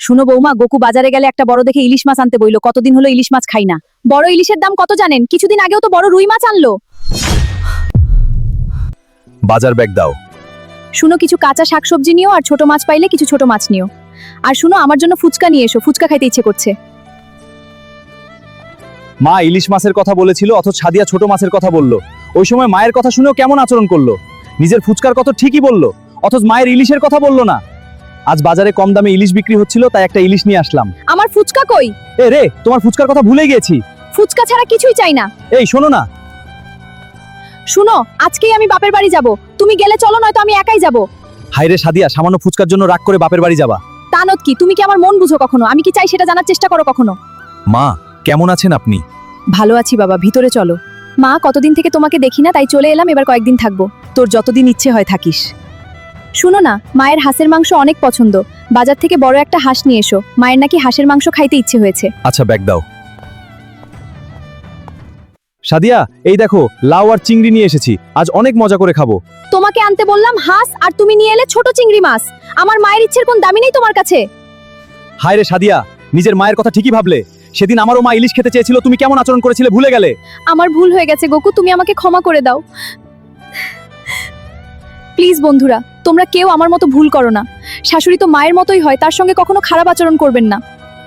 শুনো বৌমা, গোকু বাজারে গেলে একটা বড় দেখে ইলিশ মাছ আনতে বইলো। কতদিন হলো ইলিশ মাছ খাই না। বড় ইলিশের দাম কত জানেন? কিছুদিন আগেও তো বড় রুই মাছ আনলো। বাজার ব্যাগ দাও। শুনো, কিছু কাঁচা শাকসবজি নিও, আর ছোট মাছ পাইলে কিছু ছোট মাছ নিও। আর শুনো, আমার জন্য ফুচকা নিয়ে এসো, ফুচকা খাইতে ইচ্ছে করছে। মা ইলিশ মাছের কথা বলেছিল, অথচ সাদিয়া ছোট মাছের কথা বলল। ওই সময় মায়ের কথা শুনেও কেমন আচরণ করলো। নিজের ফুচকার কথা ঠিকই বলল, অথচ মায়ের ইলিশের কথা বলল না। আজ বাজারে কম দামে ইলিশ বিক্রি হচ্ছিল, তাই একটা ইলিশ নিয়ে আসলাম। আমার ফুচকা কই? এ রে, তোমার ফুচকার কথা ভুলে গিয়েছি। ফুচকা ছাড়া কিছুই চাই না। এই শোনো না। শুনো, আজকেই আমি বাপের বাড়ি যাব। তুমি গেলে চলো, নয়তো আমি একাই যাব। হায়রে সাদিয়া, সামান্য ফুচকার জন্য রাগ করে বাপের বাড়ি যাবা? তানত কি, তুমি কি আমার মন বুঝো কখনো? আমি কি চাই সেটা জানার চেষ্টা করো কখনো? মা কেমন আছেন আপনি? ভালো আছি বাবা, ভিতরে চলো। মা, কতদিন থেকে তোমাকে দেখি না, তাই চলে এলাম, এবার কয়েকদিন থাকবো। তোর যতদিন ইচ্ছে হয় থাকিস। শুনো না, মায়ের হাঁসের মাংস অনেক পছন্দ। বাজার থেকে বড় একটা হাঁস নিয়ে এসো, মায়ের নাকি হাঁসের মাংস খাইতে ইচ্ছে হয়েছে। আচ্ছা, ব্যাগ দাও। সাদিয়া, এই দেখো লাউ আর চিংড়ি নিয়ে এসেছি, আজ অনেক মজা করে খাবো। তোমাকে আনতে বললাম হাঁস, আর তুমি নিয়ে এলে ছোট চিংড়ি মাছ। আমার মায়ের ইচ্ছের কোন দামি নেই তোমার কাছে? হায়রে সাদিয়া, নিজের মায়ের কথা ঠিকই ভাবলে। সেদিন আমারও মা ইলিশ খেতে চেয়েছিল, তুমি কেমন আচরণ করেছিলে ভুলে গেলে? আমার ভুল হয়ে গেছে গোকু, তুমি আমাকে ক্ষমা করে দাও। প্লিজ বন্ধুরা, তোমরা কেউ আমার মতো ভুল করো না। শাশুড়ি তো মায়ের মতোই হয়, তার সঙ্গে কখনো খারাপ আচরণ করবেন না।